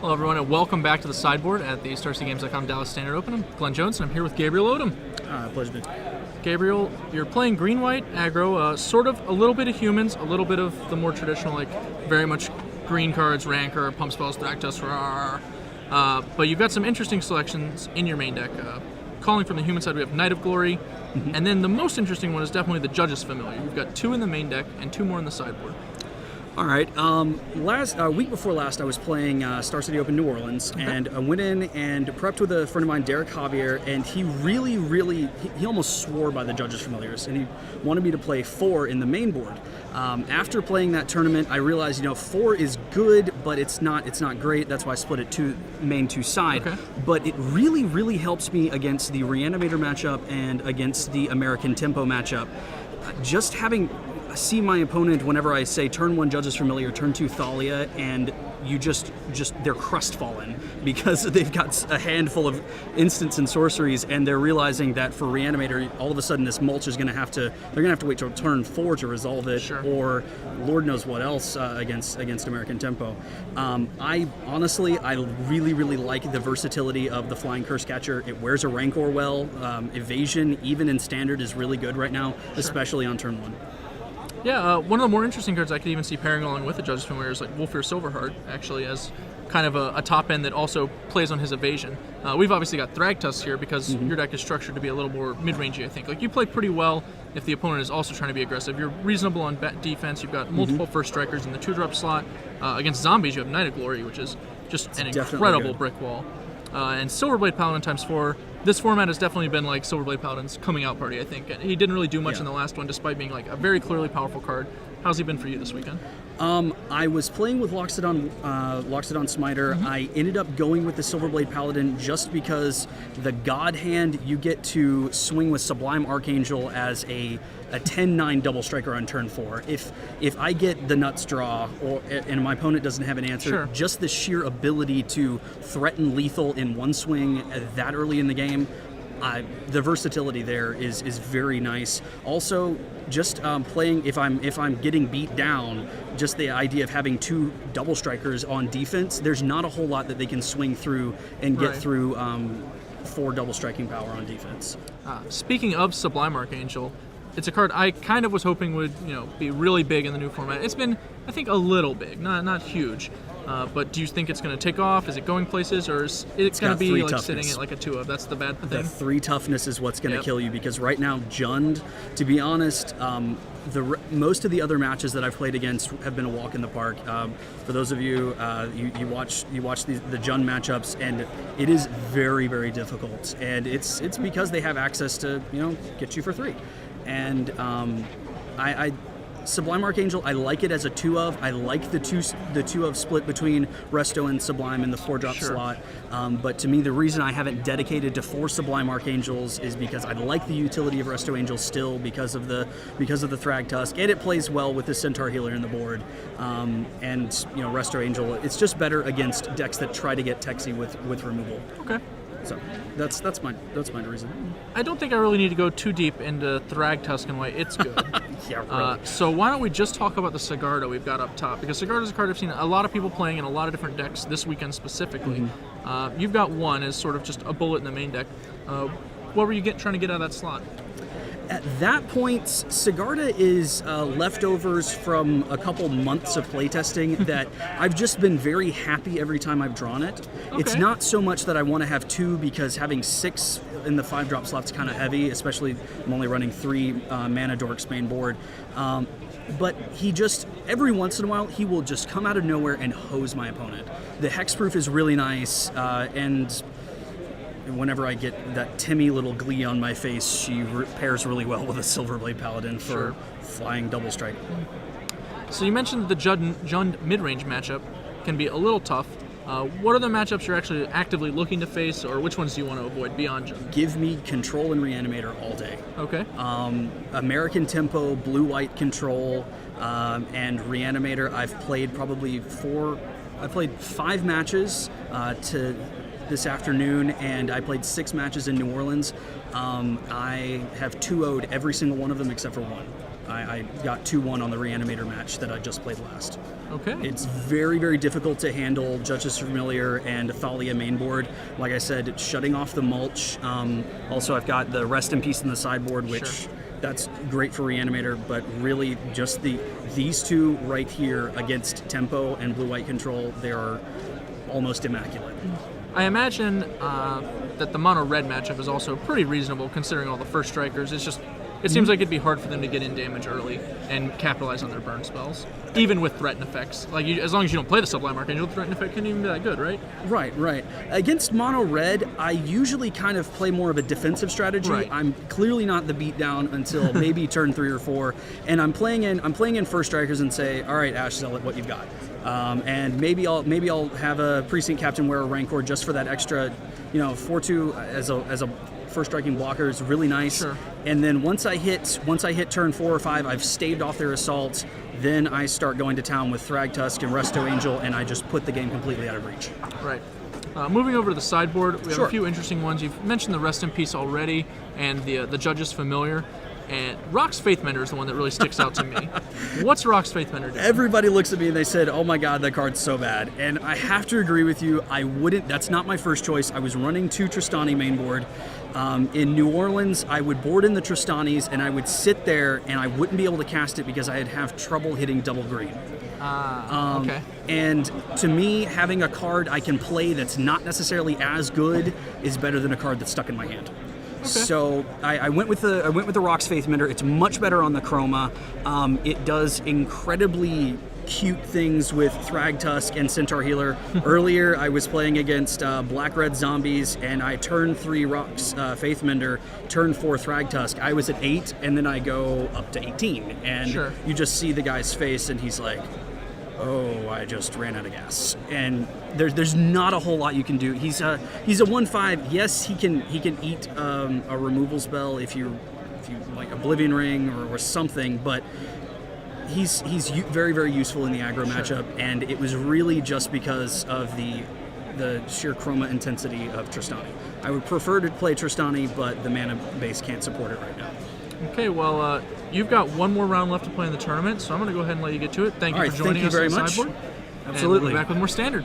Hello, everyone, and welcome back to the Sideboard at the StarCityGames.com Dallas Standard Open. I'm Glenn Jones, and I'm here with Gabriel Odom. Pleasure to be. Gabriel, you're playing green-white aggro, sort of a little bit of humans, a little bit of the more traditional, like very much green cards, Rancor, Pump Spells, Thragtusk, but you've got some interesting selections in your main deck. Calling from the human side, we have Knight of Glory, and then the most interesting one is definitely the Judge's Familiar. You've got 2 in the main deck and 2 more in the sideboard. All right. Week before last, I was playing Star City Open New Orleans, and I went in and prepped with a friend of mine, Derek Javier, and he he almost swore by the Judge's Familiars, and he wanted me to play 4 in the main board. After playing that tournament, I realized, 4 is good, but it's not great. That's why I split it main 2 side. Okay. But it really helps me against the Reanimator matchup and against the American Tempo matchup. Just having see my opponent whenever I say turn 1 Judge's Familiar, turn 2 Thalia, and you just they're crestfallen because they've got a handful of instants and sorceries, and they're realizing that for Reanimator, all of a sudden this mulch is they're gonna have to wait till turn 4 to resolve it, sure. Or Lord knows what else against American Tempo. I really like the versatility of the Flying Curse Catcher. It wears a Rancor well. Evasion, even in Standard, is really good right now, sure. Especially on turn 1. Yeah, one of the more interesting cards I could even see pairing along with the Judge's Familiar is like Wolfir Silverheart, actually, as kind of a top end that also plays on his evasion. We've obviously got Thragtusk here because your deck is structured to be a little more mid-rangey, I think. Like, you play pretty well if the opponent is also trying to be aggressive. You're reasonable on defense. You've got multiple first strikers in the 2-drop slot. Against zombies, you have Knight of Glory, which is just an incredible brick wall. And Silverblade Paladin ×4. This format has definitely been like Silverblade Paladin's coming out party, I think. He didn't really do much in the last one, despite being like a very clearly powerful card. How's he been for you this weekend? I was playing with Loxodon Smiter. I ended up going with the Silverblade Paladin just because the God Hand, you get to swing with Sublime Archangel as a 10-9 double striker on turn 4. If I get the nuts draw and my opponent doesn't have an answer, sure. Just the sheer ability to threaten lethal in one swing that early in the game, the versatility there is very nice. Also, just playing if I'm getting beat down, just the idea of having 2 double strikers on defense, there's not a whole lot that they can swing through and get through 4 double striking power on defense. Speaking of Sublime Archangel, it's a card I kind of was hoping would be really big in the new format. It's been, I think, a little big, not huge. But do you think it's going to take off? Is it going places, or is it going to be like sitting at like a 2 of? That's the bad thing. The 3 toughness is what's going to kill you, because right now Jund, to be honest, most of the other matches that I've played against have been a walk in the park. For those of you, you watch the Jund matchups, and it is very difficult, and it's because they have access to get you for 3, and Sublime Archangel, I like it as a 2 of. I like the two of split between Resto and Sublime in the 4-drop slot. But to me, the reason I haven't dedicated to 4 Sublime Archangels is because I like the utility of Resto Angel still because of the Thragtusk, and it plays well with the Centaur Healer in the board. And Resto Angel, it's just better against decks that try to get Texy with removal. Okay. So that's my reason. I don't think I really need to go too deep into Thragtusk and why it's good. Yeah, really. So why don't we just talk about the Sigarda we've got up top? Because Sigarda is a card I've seen a lot of people playing in a lot of different decks this weekend specifically. You've got one as sort of just a bullet in the main deck. What were you trying to get out of that slot? At that point, Sigarda is leftovers from a couple months of playtesting that I've just been very happy every time I've drawn it. Okay. It's not so much that I want to have 2, because having 6 in the 5-drop slot's kind of heavy, especially I'm only running 3 mana Dorks main board. But he just, every once in a while, he will just come out of nowhere and hose my opponent. The hexproof is really nice, and whenever I get that Timmy little glee on my face, she pairs really well with a Silverblade Paladin for flying double strike. So you mentioned the Jund mid-range matchup can be a little tough. What are the matchups you're actually actively looking to face, or which ones do you want to avoid beyond Jund? Give me Control and Reanimator all day. Okay. American Tempo, Blue-White Control, and Reanimator. I've played probably 5 matches to this afternoon, and I played 6 matches in New Orleans. I have 2-0'd every single one of them except for 1. I got 2-1 on the Reanimator match that I just played last. Okay. It's very, very difficult to handle Judge's Familiar and Thalia mainboard. Like I said, it's shutting off the mulch. Also, I've got the Rest in Peace in the sideboard, which that's great for Reanimator, but really just these two right here against Tempo and Blue-White Control, they are almost immaculate. I imagine that the mono-red matchup is also pretty reasonable considering all the first strikers. It seems like it'd be hard for them to get in damage early and capitalize on their burn spells, even with threaten effects. Like, as long as you don't play the Sublime Archangel, the threaten effect can't even be that good, right? Right. Against mono red, I usually kind of play more of a defensive strategy. Right. I'm clearly not the beatdown until maybe turn 3 or 4, and I'm playing in first strikers and say, all right, Ash Zealot, what you've got. And maybe I'll have a Precinct Captain wear a Rancor just for that extra, 4/2 as a first striking blocker is really nice. Sure. And then once I hit turn 4 or 5, I've staved off their assaults. Then I start going to town with Thragtusk and Resto Angel, and I just put the game completely out of reach. Right. Moving over to the sideboard, we have Sure. a few interesting ones. You've mentioned the Rest in Peace already, and the Judge's Familiar. And Rock's Faithmender is the one that really sticks out to me. What's Rock's Faithmender doing? Everybody looks at me and they said, oh my god, that card's so bad. And I have to agree with you, that's not my first choice. I was running 2 Tristani main board. In New Orleans, I would board in the Tristanis and I would sit there and I wouldn't be able to cast it because I'd have trouble hitting double green. Okay. And to me, having a card I can play that's not necessarily as good is better than a card that's stuck in my hand. So I went with the Rock's Faithmender. It's much better on the Chroma. It does incredibly cute things with Thragtusk and Centaur Healer. Earlier, I was playing against Black-Red Zombies, and I turned 3 Rock's Faithmender, turn 4 Thragtusk. I was at 8, and then I go up to 18. And you just see the guy's face, and he's like, oh, I just ran out of gas. And there's not a whole lot you can do. He's a 1/5. Yes, he can eat a removal spell if you like Oblivion Ring or something, but he's very, very useful in the aggro matchup, and it was really just because of the sheer chroma intensity of Tristani. I would prefer to play Tristani, but the mana base can't support it right now. Okay, well, you've got one more round left to play in the tournament, so I'm going to go ahead and let you get to it. Thank you for joining us on the sideboard. Absolutely. And we'll be back with more Standard.